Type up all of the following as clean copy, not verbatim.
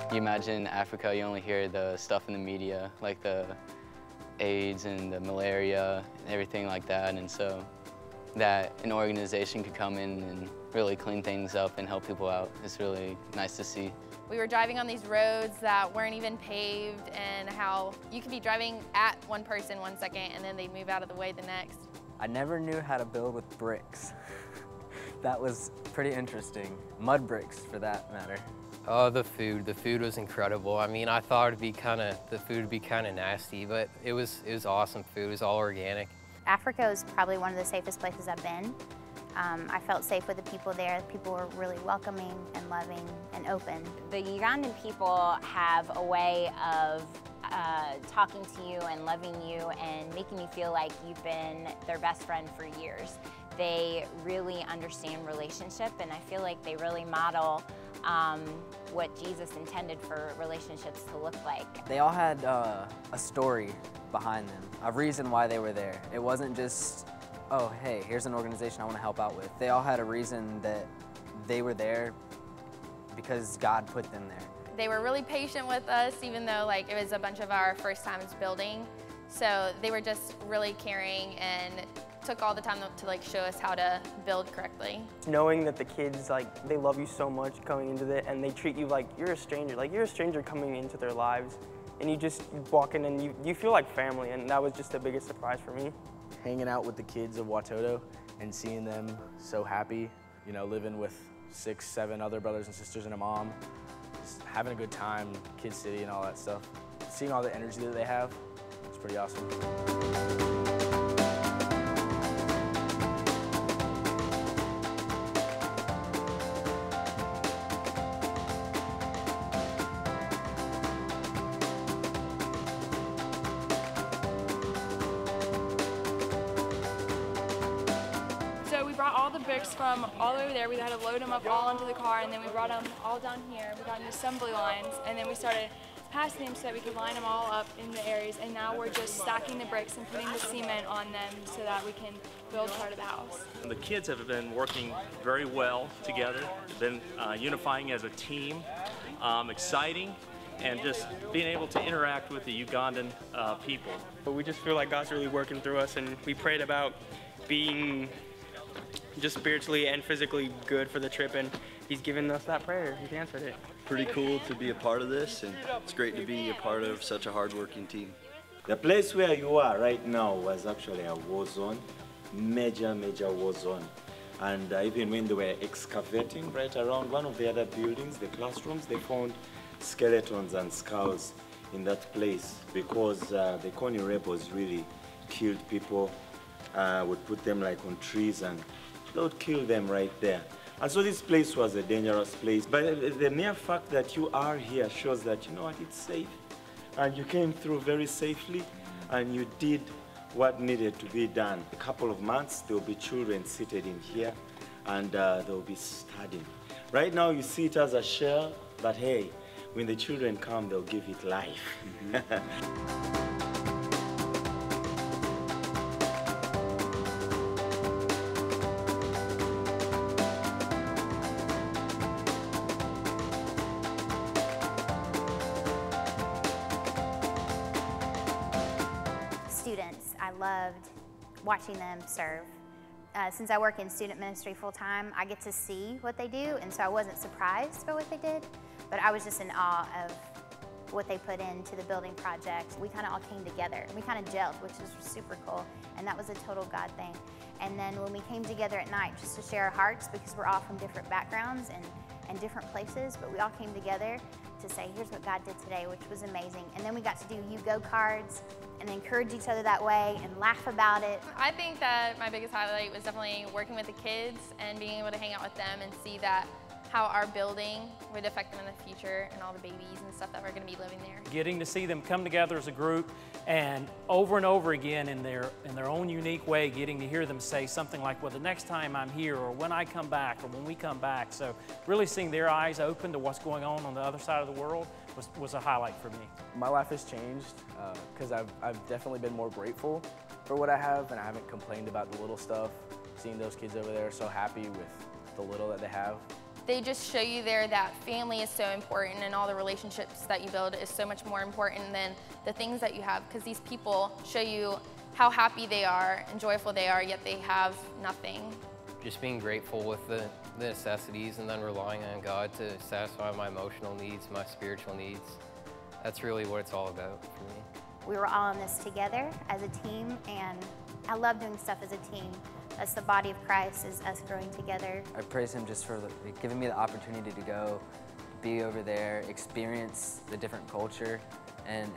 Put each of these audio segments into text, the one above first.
You imagine Africa, you only hear the stuff in the media, like the AIDS and the malaria and everything like that, and so that an organization could come in and really clean things up and help people out is really nice to see. We were driving on these roads that weren't even paved, and how you could be driving at one person 1 second and then they'd move out of the way the next. I never knew how to build with bricks. That was pretty interesting. Mud bricks, for that matter. Oh, the food. The food was incredible. I mean, I thought the food would be kind of nasty, but it was awesome food. It was all organic. Africa is probably one of the safest places I've been. I felt safe with the people there. The people were really welcoming and loving and open. The Ugandan people have a way of talking to you and loving you and making you feel like you've been their best friend for years. They really understand relationship, and I feel like they really model what Jesus intended for relationships to look like. They all had a story behind them, a reason why they were there. It wasn't just, oh, hey, here's an organization I want to help out with. They all had a reason that they were there because God put them there. They were really patient with us, even though like it was a bunch of our first times building. So they were just really caring and took all the time to like show us how to build correctly. Knowing that the kids, like, they love you so much coming into it, and they treat you like you're a stranger coming into their lives, and you just walk in and you feel like family, and that was just the biggest surprise for me. Hanging out with the kids of Watoto and seeing them so happy, you know, living with 6, 7 other brothers and sisters and a mom, just having a good time, Kid City and all that stuff. Seeing all the energy that they have, it's pretty awesome. So we brought all the bricks from all the way over there. We had to load them up all onto the car, and then we brought them all down here. We got new assembly lines, and then we started passing them so that we could line them all up in the areas. And now we're just stacking the bricks and putting the cement on them so that we can build part of the house. The kids have been working very well together, been unifying as a team, exciting, and just being able to interact with the Ugandan people. But we just feel like God's really working through us, and we prayed about being just spiritually and physically good for the trip, and He's given us that prayer. He's answered it. Pretty cool to be a part of this, and it's great to be a part of such a hard-working team. The place where you are right now was actually a war zone, major war zone. And even when they were excavating right around one of the other buildings, the classrooms, they found skeletons and skulls in that place because the Kony rebels really killed people, would put them like on trees, and they would kill them right there. And so this place was a dangerous place. But the mere fact that you are here shows that, you know what, it's safe. And you came through very safely, and you did what needed to be done. A couple of months, there will be children seated in here, and they'll be studying. Right now, you see it as a shell, but hey, when the children come, they'll give it life. Students, I loved watching them serve. Since I work in student ministry full-time, I get to see what they do, and so I wasn't surprised by what they did, but I was just in awe of what they put into the building project. We kind of all came together. We kind of gelled, which was super cool, and that was a total God thing. And then when we came together at night just to share our hearts, because we're all from different backgrounds and different places, but we all came together to say, here's what God did today, which was amazing. And then we got to do You Go cards and encourage each other that way and laugh about it. I think that my biggest highlight was definitely working with the kids and being able to hang out with them and see that how our building would affect them in the future and all the babies and stuff that were going to be living there. Getting to see them come together as a group and over again in their own unique way, getting to hear them say something like, well, the next time I'm here, or when I come back, or when we come back. So really seeing their eyes open to what's going on the other side of the world was a highlight for me. My life has changed because I've definitely been more grateful for what I have, and I haven't complained about the little stuff. Seeing those kids over there so happy with the little that they have. They just show you there that family is so important, and all the relationships that you build is so much more important than the things that you have, because these people show you how happy they are and joyful they are, yet they have nothing. Just being grateful with the necessities and then relying on God to satisfy my emotional needs, my spiritual needs. That's really what it's all about for me. We were all in this together as a team, and I love doing stuff as a team. That's the body of Christ, is us growing together. I praise him just for giving me the opportunity to go be over there, experience the different culture, and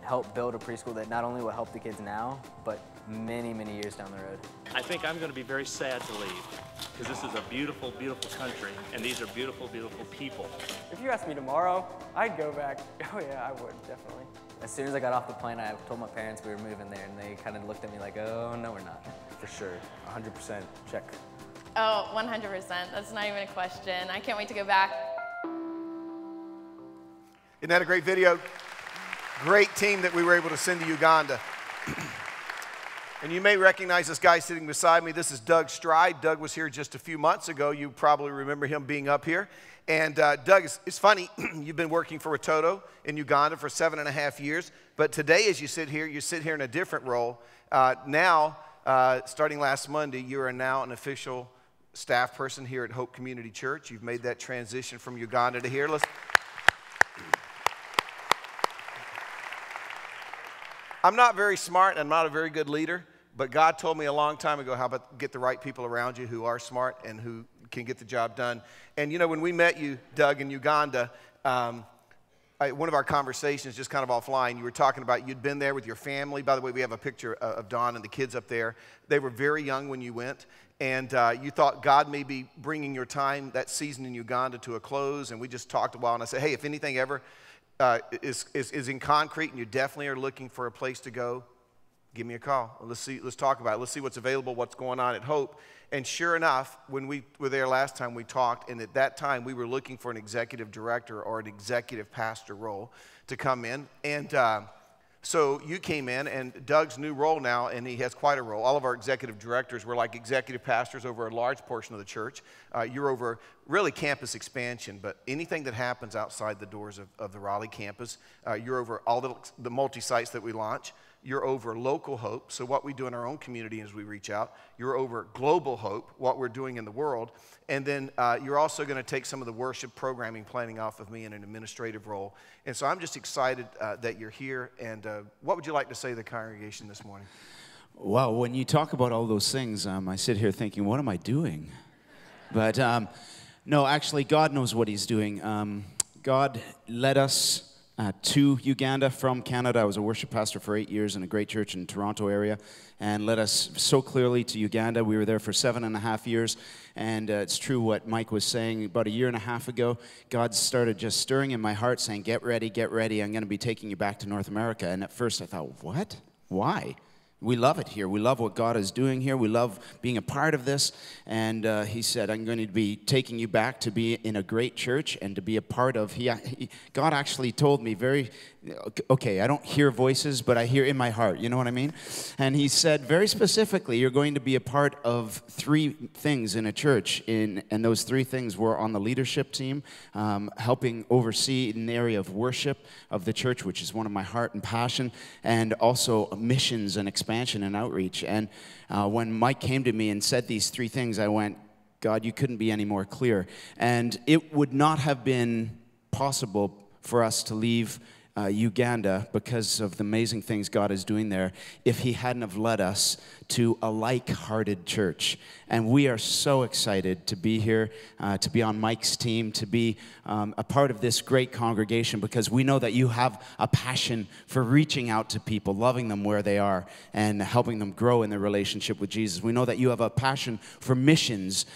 help build a preschool that not only will help the kids now, but many, many years down the road. I think I'm going to be very sad to leave, because this is a beautiful, beautiful country, and these are beautiful, beautiful people. If you asked me tomorrow, I'd go back. Oh yeah, I would, definitely. As soon as I got off the plane, I told my parents we were moving there, and they kind of looked at me like, oh, no, we're not. For sure, 100% check. Oh, 100%. That's not even a question. I can't wait to go back. Isn't that a great video? Great team that we were able to send to Uganda. And you may recognize this guy sitting beside me. This is Doug Stride. Doug was here just a few months ago. You probably remember him being up here. And Doug, it's funny, you've been working for Watoto in Uganda for 7.5 years. But today, as you sit here in a different role. Now, starting last Monday, you are now an official staff person here at Hope Community Church. You've made that transition from Uganda to here. I'm not very smart, and I'm not a very good leader, but God told me a long time ago, how about get the right people around you who are smart and who can get the job done. And you know, when we met you, Doug, in Uganda, one of our conversations, just kind of offline, you were talking about you'd been there with your family. By the way, we have a picture of Don and the kids up there. They were very young when you went, and you thought God may be bringing your time, that season in Uganda, to a close. And we just talked a while, and I said, hey, if anything ever is in concrete and you definitely are looking for a place to go, give me a call. Let's talk about it. Let's see what's available, what's going on at Hope. And sure enough, when we were there last time, we talked, and at that time, we were looking for an executive director or an executive pastor role to come in. And so you came in, and Doug's new role now, and he has quite a role. All of our executive directors were like executive pastors over a large portion of the church. You're over really campus expansion, but anything that happens outside the doors of the Raleigh campus, you're over all the multi-sites that we launch. You're over local hope, so what we do in our own community as we reach out. You're over global hope, what we're doing in the world. And then you're also going to take some of the worship programming planning off of me in an administrative role. And so I'm just excited that you're here. And what would you like to say to the congregation this morning? Well, when you talk about all those things, I sit here thinking, what am I doing? But no, actually, God knows what he's doing. God led us to Uganda from Canada. I was a worship pastor for 8 years in a great church in the Toronto area, and led us so clearly to Uganda. We were there for 7.5 years, and it's true what Mike was saying. About 1.5 years ago, God started just stirring in my heart, saying, get ready, I'm going to be taking you back to North America. And at first I thought, what? Why? We love it here. We love what God is doing here. We love being a part of this. And he said, I'm going to be taking you back to be in a great church and to be a part of. God actually told me okay, I don't hear voices, but I hear in my heart. You know what I mean? And he said very specifically, you're going to be a part of 3 things in a church. And those 3 things were on the leadership team, helping oversee in the area of worship of the church, which is one of my heart and passion, and also missions and expansion and outreach. And when Mike came to me and said these 3 things, I went, God, you couldn't be any more clear. And it would not have been possible for us to leave Uganda because of the amazing things God is doing there if he hadn't have led us to a like-hearted church. And we are so excited to be here, to be on Mike's team, to be a part of this great congregation, because we know that you have a passion for reaching out to people, loving them where they are, and helping them grow in their relationship with Jesus. We know that you have a passion for missions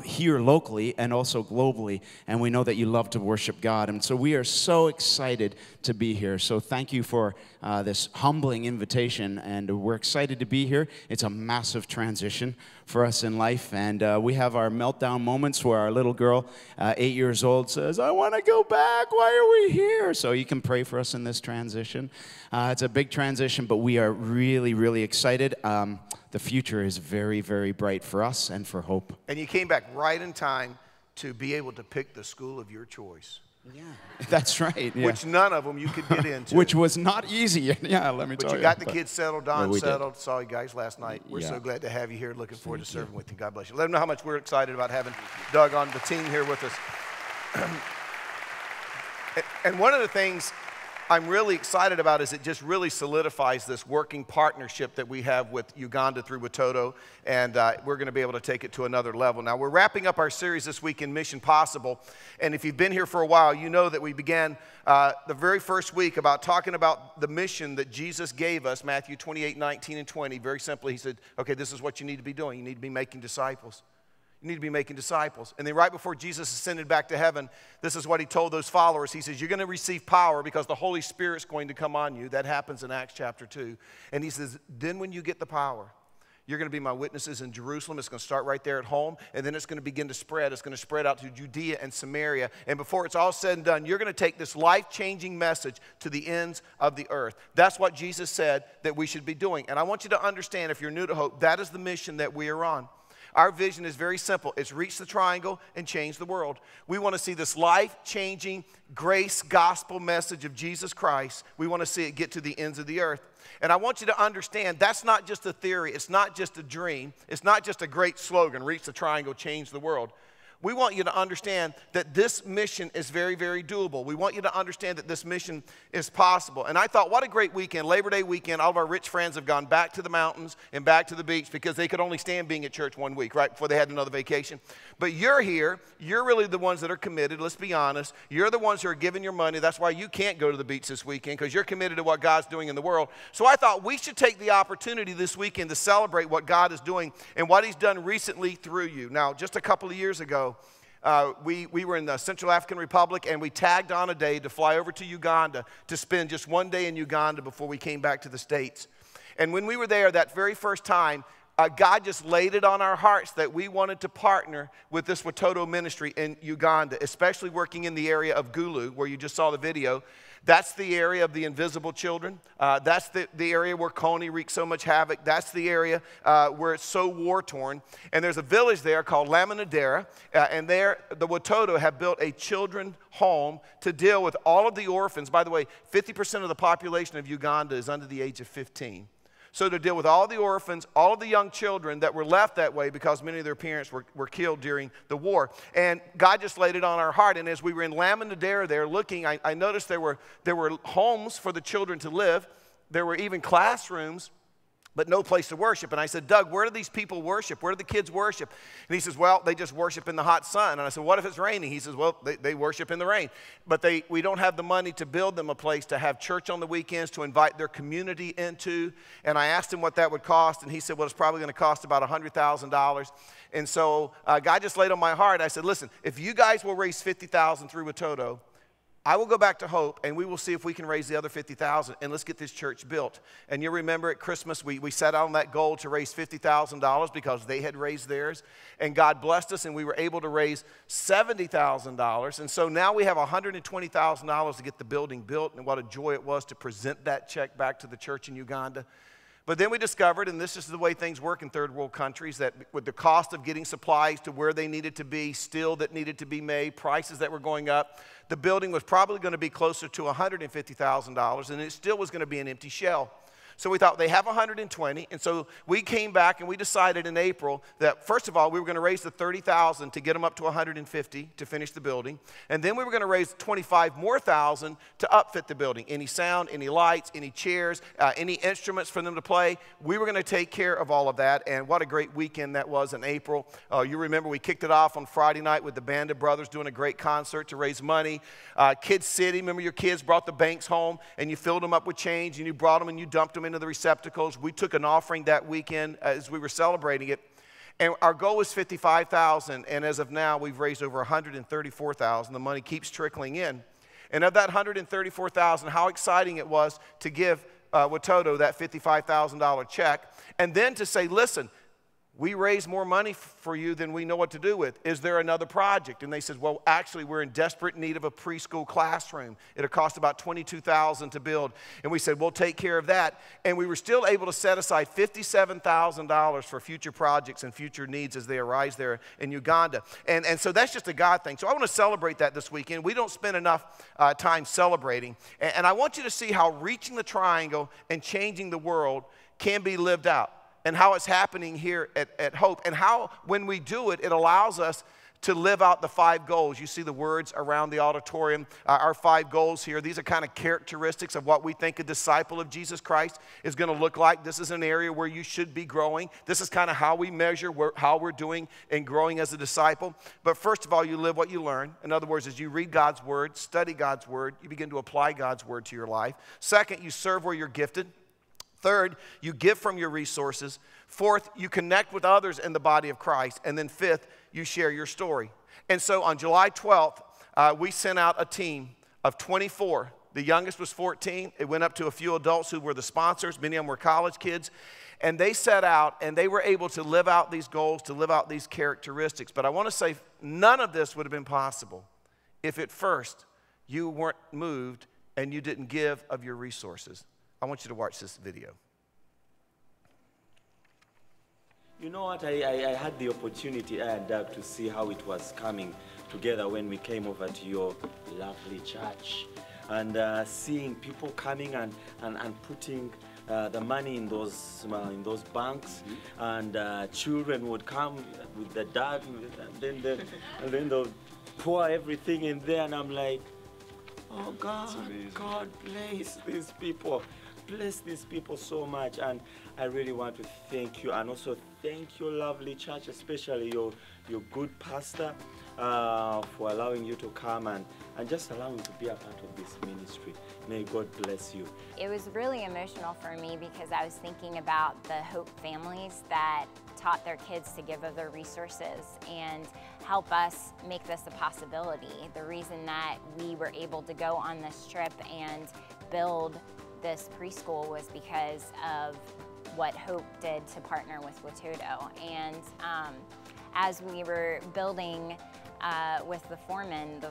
here locally and also globally, and we know that you love to worship God. And so we are so excited to be here. So thank you for this humbling invitation, and we're excited to be here. It's a massive transition for us in life, and we have our meltdown moments where our little girl, 8 years old, says, "I want to go back. Why are we here?" So you can pray for us in this transition. It's a big transition, but we are really, really excited. The future is very, very bright for us and for Hope. And you came back right in time to be able to pick the school of your choice. Yeah, that's right. Yeah. Which none of them you could get into. Which was not easy. Yeah, let me tell you. But you got the kids settled, Don settled. Did. Saw you guys last night. We're so glad to have you here. Looking forward to serving with you. God bless you. Let them know how much we're excited about having Doug on the team here with us. And one of the things I'm really excited about is it just really solidifies this working partnership that we have with Uganda through Watoto, and we're going to be able to take it to another level. Now, we're wrapping up our series this week in Mission Possible, and if you've been here for a while, you know that we began the very first week about talking about the mission that Jesus gave us, Matthew 28, 19, and 20. Very simply, he said, okay, this is what you need to be doing. You need to be making disciples. You need to be making disciples. And then right before Jesus ascended back to heaven, this is what he told those followers. He says, you're going to receive power because the Holy Spirit's going to come on you. That happens in Acts chapter 2. And he says, then when you get the power, you're going to be my witnesses in Jerusalem. It's going to start right there at home, and then it's going to begin to spread. It's going to spread out to Judea and Samaria. And before it's all said and done, you're going to take this life-changing message to the ends of the earth. That's what Jesus said that we should be doing. And I want you to understand, if you're new to Hope, that is the mission that we are on. Our vision is very simple. It's reach the triangle and change the world. We want to see this life-changing grace gospel message of Jesus Christ. We want to see it get to the ends of the earth. And I want you to understand that's not just a theory. It's not just a dream. It's not just a great slogan, reach the triangle, change the world. We want you to understand that this mission is very, very doable. We want you to understand that this mission is possible. And I thought, what a great weekend, Labor Day weekend. All of our rich friends have gone back to the mountains and back to the beach because they could only stand being at church 1 week, right, before they had another vacation. But you're here. You're really the ones that are committed. Let's be honest. You're the ones who are giving your money. That's why you can't go to the beach this weekend, because you're committed to what God's doing in the world. So I thought we should take the opportunity this weekend to celebrate what God is doing and what he's done recently through you. Now, just a couple of years ago, we were in the Central African Republic, and we tagged on a day to fly over to Uganda to spend just one day in Uganda before we came back to the States. And when we were there that very first time, God just laid it on our hearts that we wanted to partner with this Watoto ministry in Uganda, especially working in the area of Gulu, where you just saw the video. That's the area of the invisible children. That's the area where Coney wreaks so much havoc. That's the area where it's so war-torn. And there's a village there called Laminadera, and there the Watoto have built a children's home to deal with all of the orphans. By the way, 50% of the population of Uganda is under the age of 15. So to deal with all the orphans, all of the young children that were left that way because many of their parents were killed during the war. And God just laid it on our heart. And as we were in Laminadera there looking, I noticed there were homes for the children to live. There were even classrooms, but no place to worship. And I said, Doug, where do these people worship? Where do the kids worship? And he says, well, they just worship in the hot sun. And I said, what if it's raining? He says, well, they worship in the rain. But we don't have the money to build them a place to have church on the weekends, to invite their community into. And I asked him what that would cost, and he said, well, it's probably going to cost about $100,000. And so God just laid on my heart. I said, listen, if you guys will raise $50,000 through Watoto, I will go back to Hope, and we will see if we can raise the other $50,000, and let's get this church built. And you remember at Christmas, we set out on that goal to raise $50,000 because they had raised theirs, and God blessed us, and we were able to raise $70,000. And so now we have $120,000 to get the building built, and what a joy it was to present that check back to the church in Uganda. But then we discovered, and this is the way things work in third world countries, that with the cost of getting supplies to where they needed to be, steel that needed to be made, prices that were going up, the building was probably going to be closer to $150,000, and it still was going to be an empty shell. So we thought they have 120, and so we came back and we decided in April that first of all we were going to raise the $30,000 to get them up to 150 to finish the building, and then we were going to raise $25,000 more to upfit the building. Any sound, any lights, any chairs, any instruments for them to play. We were going to take care of all of that, and what a great weekend that was in April. You remember we kicked it off on Friday night with the Band of Brothers doing a great concert to raise money. Kids City, remember your kids brought the banks home and you filled them up with change and you brought them and you dumped them into the receptacles. We took an offering that weekend as we were celebrating it. And our goal was $55,000, and as of now, we've raised over $134,000. The money keeps trickling in. And of that $134,000, how exciting it was to give Watoto that $55,000 check, and then to say, listen, we raise more money for you than we know what to do with. Is there another project? And they said, well, actually, we're in desperate need of a preschool classroom. It'll cost about $22,000 to build. And we said, we'll take care of that. And we were still able to set aside $57,000 for future projects and future needs as they arise there in Uganda. And so that's just a God thing. So I want to celebrate that this weekend. We don't spend enough time celebrating. And I want you to see how reaching the triangle and changing the world can be lived out, and how it's happening here at Hope, and how when we do it, it allows us to live out the 5 goals. You see the words around the auditorium, our 5 goals here. These are kind of characteristics of what we think a disciple of Jesus Christ is going to look like. This is an area where you should be growing. This is kind of how we measure how we're doing and growing as a disciple. But first of all, you live what you learn. In other words, as you read God's word, study God's word, you begin to apply God's word to your life. Second, you serve where you're gifted. Third, you give from your resources. Fourth, you connect with others in the body of Christ. And then fifth, you share your story. And so on July 12th, we sent out a team of 24. The youngest was 14. It went up to a few adults who were the sponsors. Many of them were college kids. And they set out, and they were able to live out these goals, to live out these characteristics. But I want to say none of this would have been possible if at first you weren't moved and you didn't give of your resources. I want you to watch this video. You know what, I had the opportunity, Doug, to see how it was coming together when we came over to your lovely church. And seeing people coming and putting the money in those banks, and children would come with the dad, and then they'll pour everything in there, and I'm like, oh God, God bless these people. Bless these people so much, and I really want to thank you, and also thank your lovely church, especially your good pastor, for allowing you to come and just allowing to be a part of this ministry. May God bless you. It was really emotional for me because I was thinking about the Hope families that taught their kids to give of their resources and help us make this a possibility. The reason that we were able to go on this trip and build this preschool was because of what Hope did to partner with Watoto. And as we were building with the foreman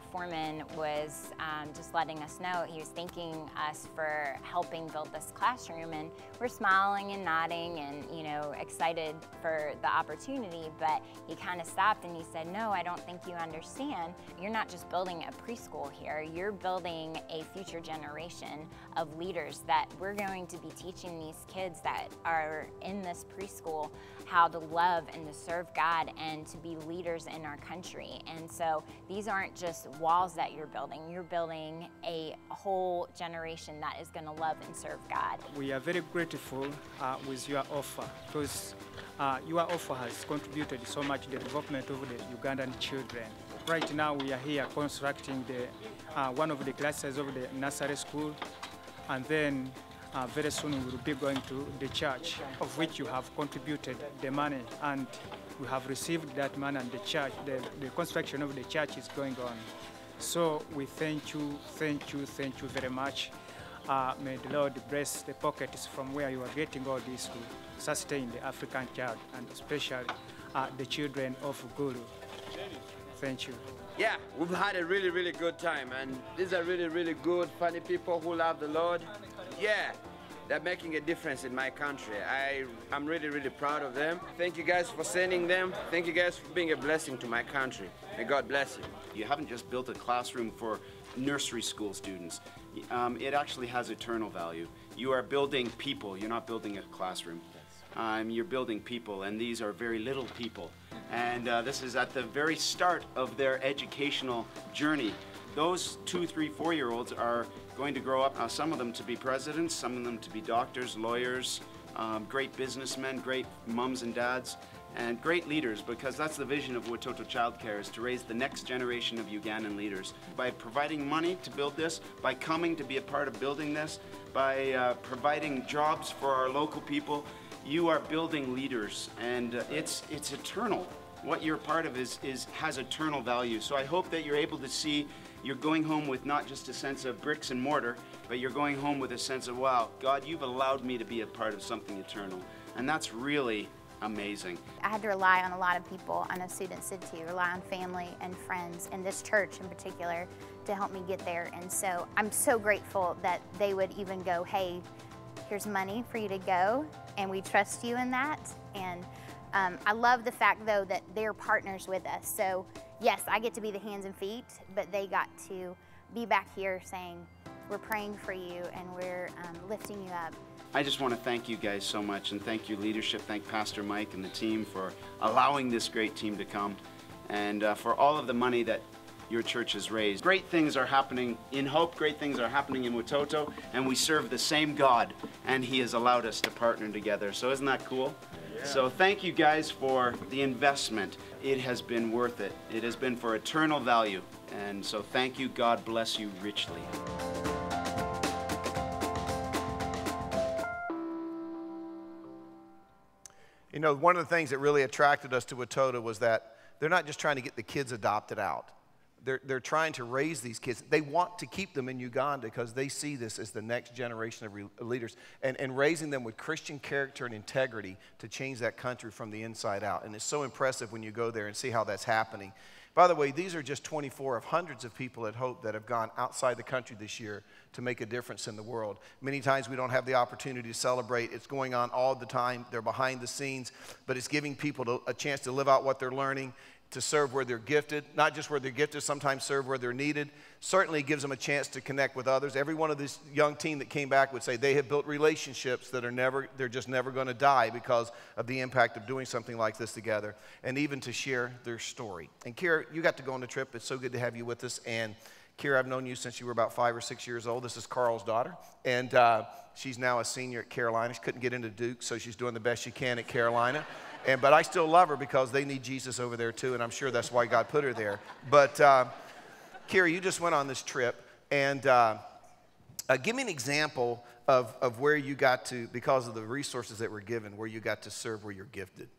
was just letting us know, he was thanking us for helping build this classroom, and we're smiling and nodding and, you know, excited for the opportunity, but he kind of stopped and he said, no, I don't think you understand. You're not just building a preschool here, you're building a future generation of leaders that we're going to be teaching these kids that are in this preschool how to love and to serve God and to be leaders in our country. And so these aren't just walls that you're building a whole generation that is going to love and serve God. We are very grateful with your offer, because your offer has contributed so much to the development of the Ugandan children. Right now we are here constructing one of the classes of the nursery school, and then very soon we will be going to the church, of which you have contributed the money, and we have received that money, and the church, the construction of the church is going on. So we thank you very much. May the Lord bless the pockets from where you are getting all this to sustain the African child, and especially the children of Gulu. Thank you. Yeah, we've had a really, really good time, and these are really, really good, funny people who love the Lord. Yeah, They're making a difference in my country. I'm really, really proud of them. Thank you guys for sending them. Thank you guys for being a blessing to my country. May God bless you. You haven't just built a classroom for nursery school students. It actually has eternal value. You are building people. You're not building a classroom. You're building people, and these are very little people. And this is at the very start of their educational journey. Those 2, 3, 4-year-olds are going to grow up, some of them to be presidents, some of them to be doctors, lawyers, great businessmen, great mums and dads, and great leaders, because that's the vision of Watoto Childcare, is to raise the next generation of Ugandan leaders. By providing money to build this, by coming to be a part of building this, by providing jobs for our local people, you are building leaders, and it's eternal. What you're a part of has eternal value. So I hope that you're able to see you're going home with not just a sense of bricks and mortar, but you're going home with a sense of, wow, God, you've allowed me to be a part of something eternal. And that's really amazing. I had to rely on a lot of people. I know students did too, rely on family and friends, and this church in particular, to help me get there. And so I'm so grateful that they would even go, hey, here's money for you to go, and we trust you in that. And I love the fact, though, that they're partners with us. So yes, I get to be the hands and feet, but they got to be back here saying, we're praying for you and we're lifting you up. I just want to thank you guys so much, and thank you leadership, thank Pastor Mike and the team for allowing this great team to come, and for all of the money that your church has raised. Great things are happening in Hope, great things are happening in Watoto, and we serve the same God, and He has allowed us to partner together. So isn't that cool? Yeah. So thank you guys for the investment. It has been worth it. It has been for eternal value. And so thank you. God bless you richly. You know, one of the things that really attracted us to Watoto was that they're not just trying to get the kids adopted out. They're trying to raise these kids. They want to keep them in Uganda because they see this as the next generation of leaders, and raising them with Christian character and integrity to change that country from the inside out. And it's so impressive when you go there and see how that's happening. By the way, these are just 24 of hundreds of people at Hope that have gone outside the country this year to make a difference in the world. Many times we don't have the opportunity to celebrate. It's going on all the time. They're behind the scenes, but it's giving people a chance to live out what they're learning, to serve where they're gifted, not just where they're gifted, sometimes serve where they're needed. Certainly gives them a chance to connect with others. Every one of this young team that came back would say they have built relationships that they're just never going to die because of the impact of doing something like this together, and even to share their story. And Kira, you got to go on the trip. It's so good to have you with us. And Kira, I've known you since you were about 5 or 6 years old. This is Carl's daughter, and she's now a senior at Carolina. She couldn't get into Duke, so she's doing the best she can at Carolina. But I still love her because they need Jesus over there too, and I'm sure that's why God put her there. But Kira, you just went on this trip, and give me an example of where you got to, because of the resources that were given, where you got to serve where you're gifted.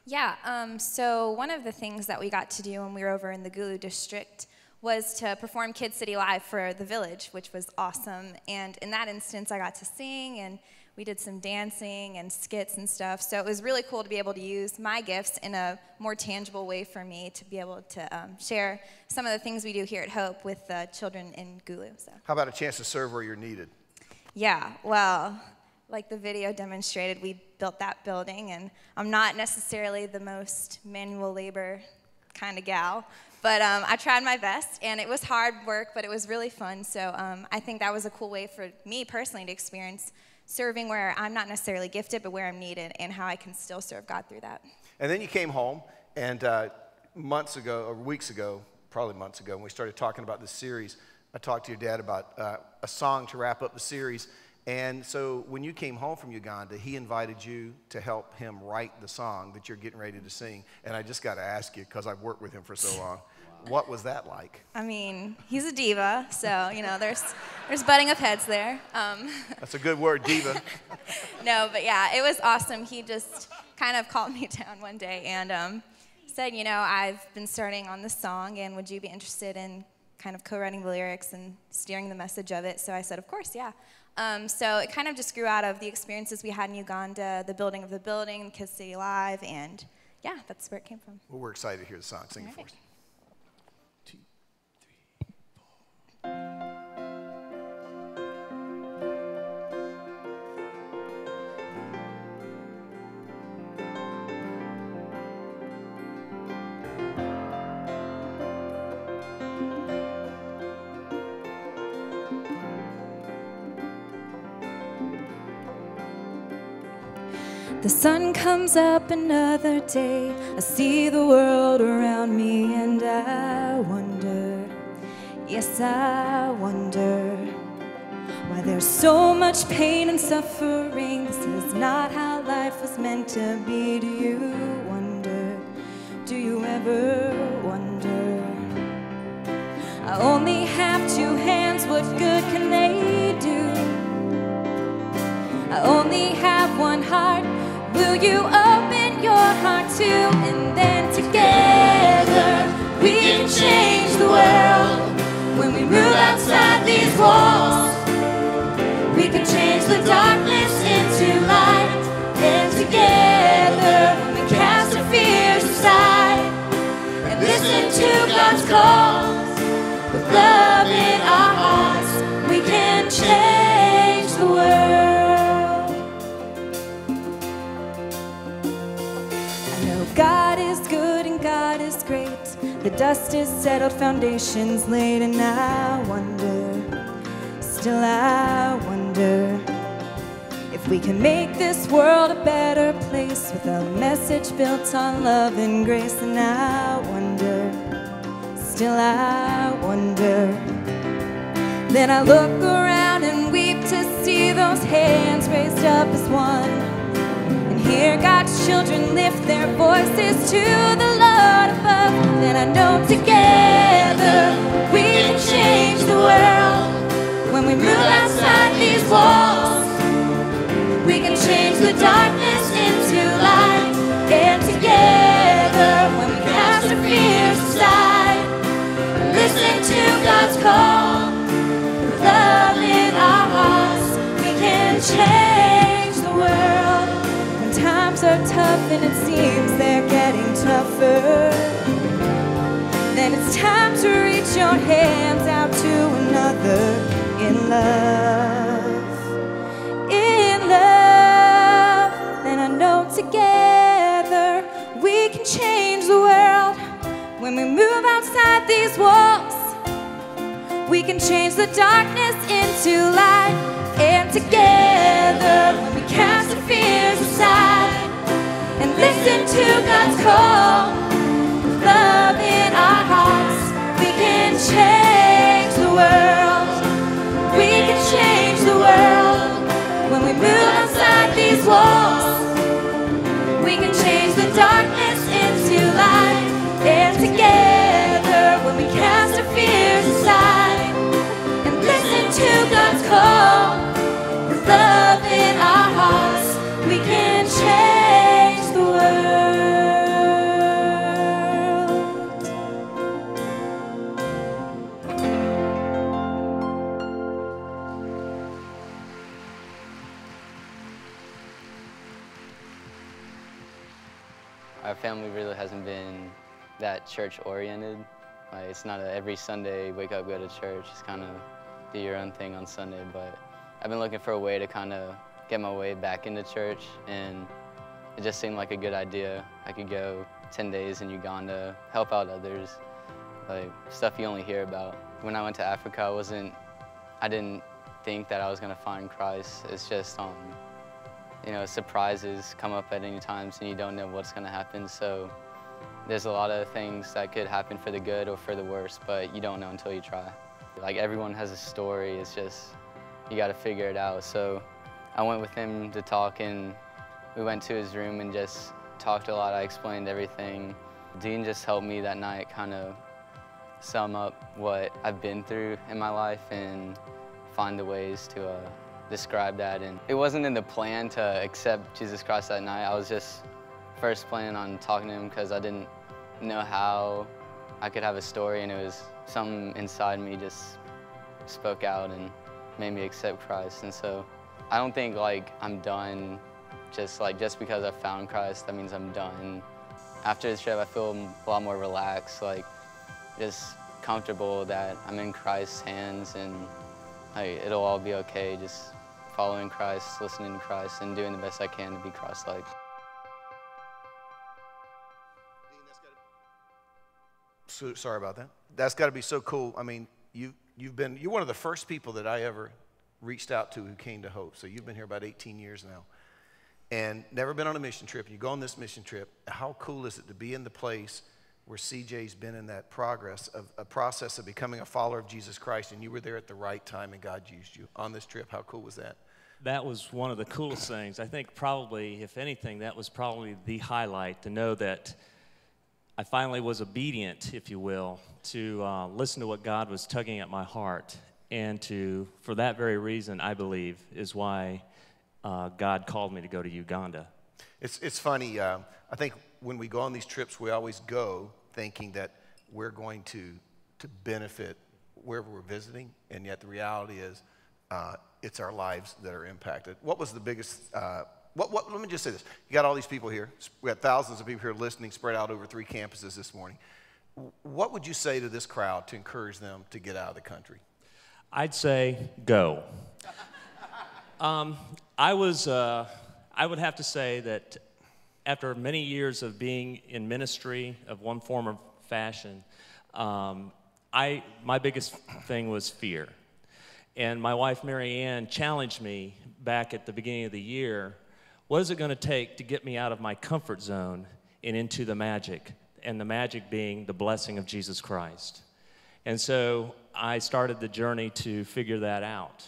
Yeah, so one of the things that we got to do when we were over in the Gulu district was to perform Kid City Live for the village, which was awesome. And in that instance, I got to sing, and we did some dancing and skits and stuff. So it was really cool to be able to use my gifts in a more tangible way for me to be able to share some of the things we do here at Hope with the children in Gulu. So. How about a chance to serve where you're needed? Yeah, well, like the video demonstrated, we built that building, and I'm not necessarily the most manual labor kind of gal, but I tried my best, and it was hard work, but it was really fun. So I think that was a cool way for me personally to experience serving where I'm not necessarily gifted, but where I'm needed, and how I can still serve God through that. And then you came home, and months ago, or weeks ago, probably months ago, when we started talking about this series, I talked to your dad about a song to wrap up the series. And so when you came home from Uganda, he invited you to help him write the song that you're getting ready to sing. And I just got to ask you, because I've worked with him for so long, what was that like? I mean, he's a diva, so, you know, there's butting of heads there. That's a good word, diva. No, but yeah, it was awesome. He just kind of called me down one day and said, you know, I've been starting on this song, and would you be interested in kind of co-writing the lyrics and steering the message of it? So I said, of course, yeah. So it kind of just grew out of the experiences we had in Uganda, the building of the building, Kid City Live, and yeah, that's where it came from. Well, we're excited to hear the song. Sing it for us. 2, 3, 4. The sun comes up another day. I see the world around me and I wonder, yes, I wonder why there's so much pain and suffering. This is not how life was meant to be. Do you wonder? Do you ever wonder? I only have two hands, what good can they do? I only have one heart, will you open your heart too? And then together we can change the world. When we move outside these walls, we can change the darkness into light. And together when we cast our fears aside and listen to God's call, with love in our hearts, we can change the world. I know God is good and God is great. The dust is settled, foundations laid, and I wonder, still I wonder, if we can make this world a better place with a message built on love and grace. And I wonder, still I wonder. Then I look around and weep to see those hands raised up as one, and hear God's children lift their voices to the Lord above. Then I know together we can change the world. When we move outside these walls, we can change the darkness into light. And together when we cast our fears aside, listen to God's call, with love in our hearts, we can change the world. When times are tough and it seems they're getting tougher, then it's time to reach your hands out to another in love, in love. Then I know together we can change the world. When we move outside these walls, we can change the darkness into light. And together, when we cast our fears aside and listen to God's call, with love in our hearts, we can change the world. We can change the world. When we move outside these walls, we can change the darkness into light. And together, when we cast our fears aside and listen to God's call, with love in our hearts, we can change the world. Our family really hasn't been that church oriented. Like, it's not a every Sunday wake up, go to church. It's kind of do your own thing on Sunday. But I've been looking for a way to kind of get my way back into church, and it just seemed like a good idea. I could go 10 days in Uganda, help out others, like stuff you only hear about. When I went to Africa, I didn't think that I was gonna find Christ. It's just, you know, surprises come up at any times and you don't know what's gonna happen. So there's a lot of things that could happen for the good or for the worse, but you don't know until you try. Like, everyone has a story, it's just, you gotta figure it out. So I went with him to talk, and we went to his room and just talked a lot. I explained everything. Dean just helped me that night kind of sum up what I've been through in my life and find the ways to describe that. And it wasn't in the plan to accept Jesus Christ that night. I was just first planning on talking to him because I didn't know how I could have a story, and it was something inside me just spoke out and made me accept Christ. And so I don't think like I'm done just because I found Christ, that means I'm done. After this trip, I feel a lot more relaxed, like just comfortable that I'm in Christ's hands, and like, it'll all be okay, just following Christ, listening to Christ, and doing the best I can to be Christ-like. So, sorry about that. That's got to be so cool. I mean, you're one of the first people that I ever reached out to who came to Hope. So you've been here about 18 years now. and never been on a mission trip, and you go on this mission trip, how cool is it to be in the place where CJ's been in that process of becoming a follower of Jesus Christ, and you were there at the right time and God used you on this trip? How cool was that? That was one of the coolest things. I think probably, if anything, that was probably the highlight, to know that I finally was obedient, if you will, to listen to what God was tugging at my heart. And for that very reason, I believe, is why God called me to go to Uganda. It's funny. I think when we go on these trips, we always go thinking that we're going to benefit wherever we're visiting, and yet the reality is it's our lives that are impacted. What was the biggest, let me just say this. You got all these people here. We got thousands of people here listening, spread out over 3 campuses this morning. What would you say to this crowd to encourage them to get out of the country? I'd say go. I would have to say that after many years of being in ministry of one form or fashion, my biggest thing was fear. And my wife, Mary Ann, challenged me back at the beginning of the year, what is it going to take to get me out of my comfort zone and into the magic, and the magic being the blessing of Jesus Christ. And so I started the journey to figure that out.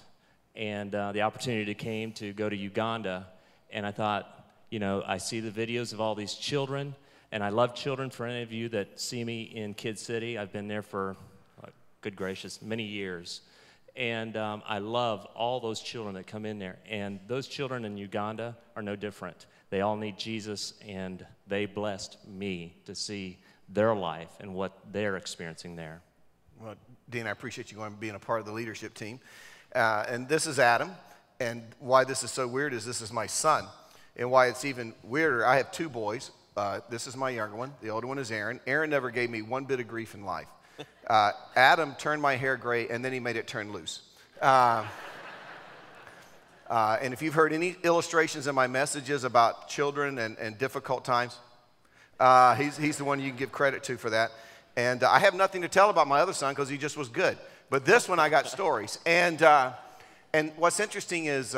And the opportunity came to go to Uganda, and I thought, you know, I see the videos of all these children, and I love children. For any of you that see me in Kid City, I've been there for, good gracious, many years. And I love all those children that come in there. And those children in Uganda are no different. They all need Jesus, and they blessed me to see their life and what they're experiencing there. Well, Dean, I appreciate you being a part of the leadership team. And this is Adam. And why this is so weird is this is my son. And why it's even weirder, I have 2 boys. This is my younger one. The older one is Aaron. Aaron never gave me one bit of grief in life. Adam turned my hair gray, and then he made it turn loose. And if you've heard any illustrations in my messages about children and difficult times, he's the one you can give credit to for that. And I have nothing to tell about my other son because he just was good. But this one, I got stories. And what's interesting is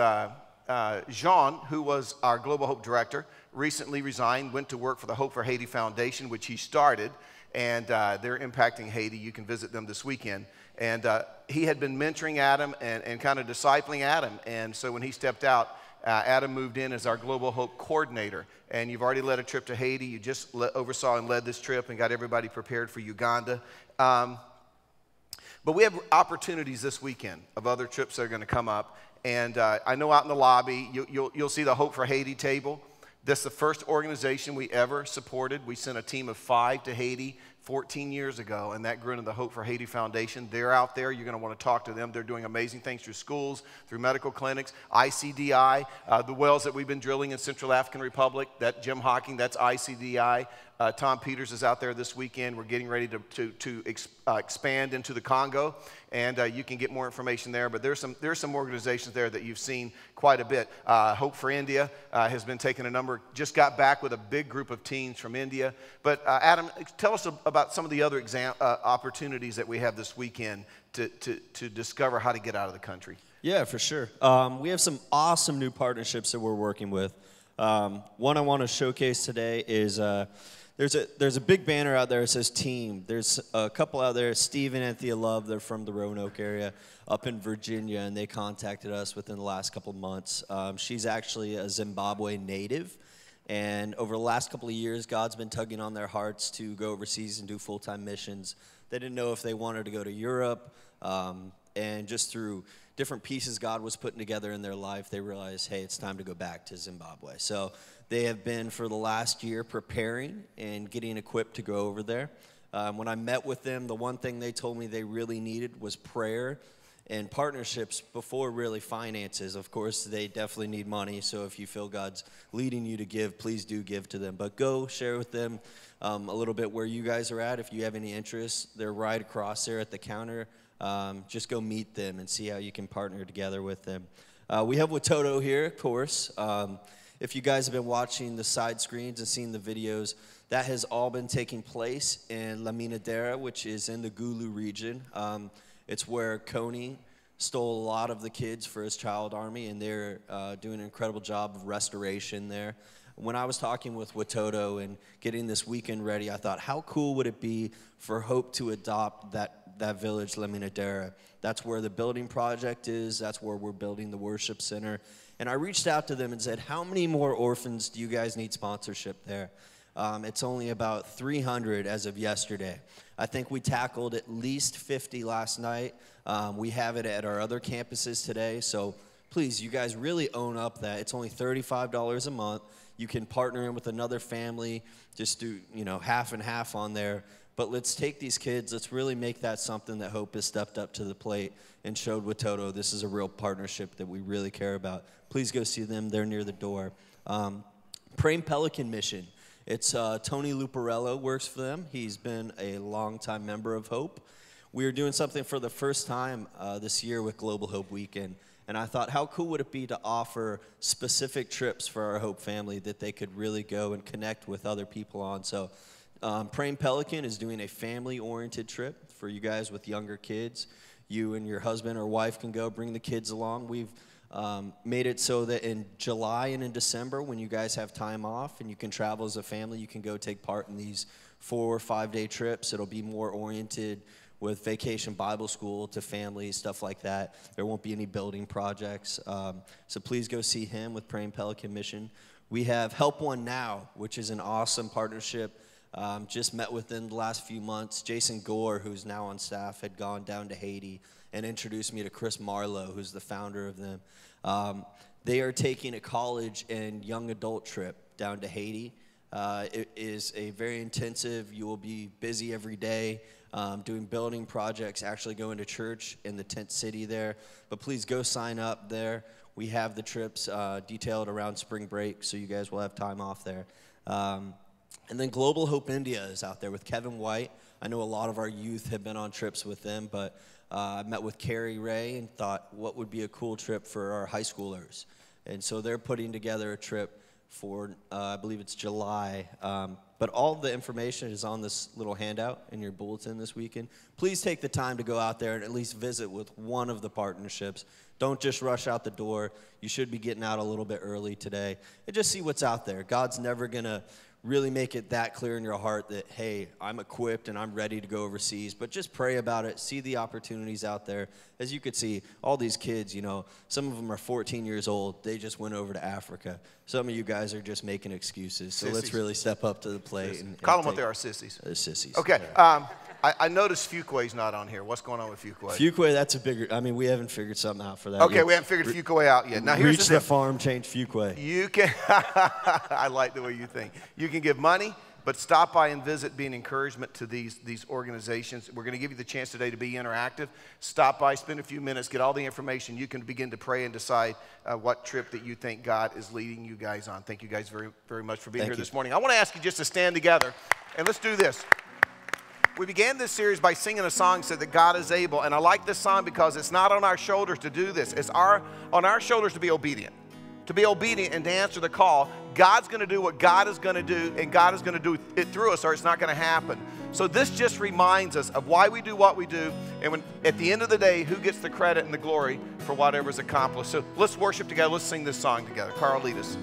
Jean, who was our Global Hope Director, recently resigned, went to work for the Hope for Haiti Foundation, which he started. And they're impacting Haiti. You can visit them this weekend. And he had been mentoring Adam and kind of discipling Adam. And so when he stepped out, Adam moved in as our Global Hope Coordinator. And you've already led a trip to Haiti. You just oversaw and led this trip and got everybody prepared for Uganda. But we have opportunities this weekend of other trips that are going to come up. And I know out in the lobby, you'll see the Hope for Haiti table. This is the first organization we ever supported. We sent a team of 5 to Haiti 14 years ago, and that grew into the Hope for Haiti Foundation. They're out there. You're going to want to talk to them. They're doing amazing things through schools, through medical clinics, ICDI, the wells that we've been drilling in Central African Republic, that Jim Hocking, that's ICDI. Tom Peters is out there this weekend. We're getting ready to expand into the Congo, and you can get more information there. But there's some organizations there that you've seen quite a bit. Hope for India has been taking a number, just got back with a big group of teens from India. But Adam, tell us about some of the other opportunities that we have this weekend to discover how to get out of the country. Yeah, for sure. We have some awesome new partnerships that we're working with. One I want to showcase today is there's a big banner out there that says team. There's a couple out there, Steve and Anthea Love, they're from the Roanoke area up in Virginia, and they contacted us within the last couple of months. She's actually a Zimbabwe native, and over the last couple of years, God's been tugging on their hearts to go overseas and do full-time missions. They didn't know if they wanted to go to Europe, and just through different pieces God was putting together in their life, they realized, hey, it's time to go back to Zimbabwe. So they have been, for the last year, preparing and getting equipped to go over there. When I met with them, the one thing they told me they really needed was prayer and partnerships before really finances. Of course, they definitely need money, so if you feel God's leading you to give, please do give to them. But go share with them a little bit where you guys are at. If you have any interest, they're right across there at the counter. Just go meet them and see how you can partner together with them. We have Watoto here, of course. If you guys have been watching the side screens and seeing the videos, that has all been taking place in La Minadera, which is in the Gulu region. It's where Coney stole a lot of the kids for his child army, and they're doing an incredible job of restoration there. When I was talking with Watoto and getting this weekend ready, I thought, how cool would it be for Hope to adopt that village, Leminadera? That's where the building project is. That's where we're building the worship center. And I reached out to them and said, how many more orphans do you guys need sponsorship there? It's only about 300 as of yesterday. I think we tackled at least 50 last night. We have it at our other campuses today. So please, you guys really own up that. It's only $35 a month. You can partner in with another family, just do, half and half on there. But let's take these kids, let's really make that something that Hope has stepped up to the plate and showed Watoto this is a real partnership that we really care about. Please go see them, they're near the door. Praying Pelican Mission. It's Tony Luparello works for them. He's been a longtime member of Hope. We are doing something for the first time this year with Global Hope Weekend. And I thought, how cool would it be to offer specific trips for our Hope family that they could really go and connect with other people on. So Praying Pelican is doing a family-oriented trip for you guys with younger kids. You and your husband or wife can go, bring the kids along. We've made it so that in July and in December, when you guys have time off and you can travel as a family, you can go take part in these 4 or 5 day trips. It'll be more oriented with Vacation Bible School to families, stuff like that. There won't be any building projects. So please go see him with Praying Pelican Mission. We have Help One Now, which is an awesome partnership. Just met within the last few months. Jason Gore, who's now on staff, had gone down to Haiti and introduced me to Chris Marlowe, who's the founder of them. They are taking a college and young adult trip down to Haiti. It is a very intensive, you will be busy every day, doing building projects, actually going to church in the tent city there. But please go sign up there. We have the trips detailed around spring break, so you guys will have time off there. And then Global Hope India is out there with Kevin White. I know a lot of our youth have been on trips with them, but I met with Carrie Ray and thought, what would be a cool trip for our high schoolers? And so they're putting together a trip for, I believe it's July. But all the information is on this little handout in your bulletin this weekend. Please take the time to go out there and at least visit with one of the partnerships. Don't just rush out the door. You should be getting out a little bit early today and just see what's out there. God's never going to really make it that clear in your heart that, hey, I'm equipped and I'm ready to go overseas. But just pray about it. See the opportunities out there. As you could see, all these kids, some of them are 14 years old. They just went over to Africa. Some of you guys are just making excuses. So let's really step up to the plate. And call them what they are, sissies. Sissies. Okay. I noticed Fuquay's not on here. What's going on with Fuquay? Fuquay, that's a bigger, we haven't figured something out for that Okay, yet. we haven't figured Fuquay out yet. Now here's Reach the farm, change Fuquay. You can, I like the way you think. You can give money, but stop by and visit, be an encouragement to these organizations. We're going to give you the chance today to be interactive. Stop by, spend a few minutes, get all the information. You can begin to pray and decide what trip that you think God is leading you guys on. Thank you guys very, very much for being here this morning. I want to ask you just to stand together, and let's do this. We began this series by singing a song that said that God is able, and I like this song because it's not on our shoulders to do this. It's on our shoulders to be obedient and to answer the call. God's going to do what God is going to do, and God is going to do it through us, or it's not going to happen. So this just reminds us of why we do what we do, and at the end of the day, who gets the credit and the glory for whatever's accomplished. So let's worship together. Let's sing this song together. Carl, lead us.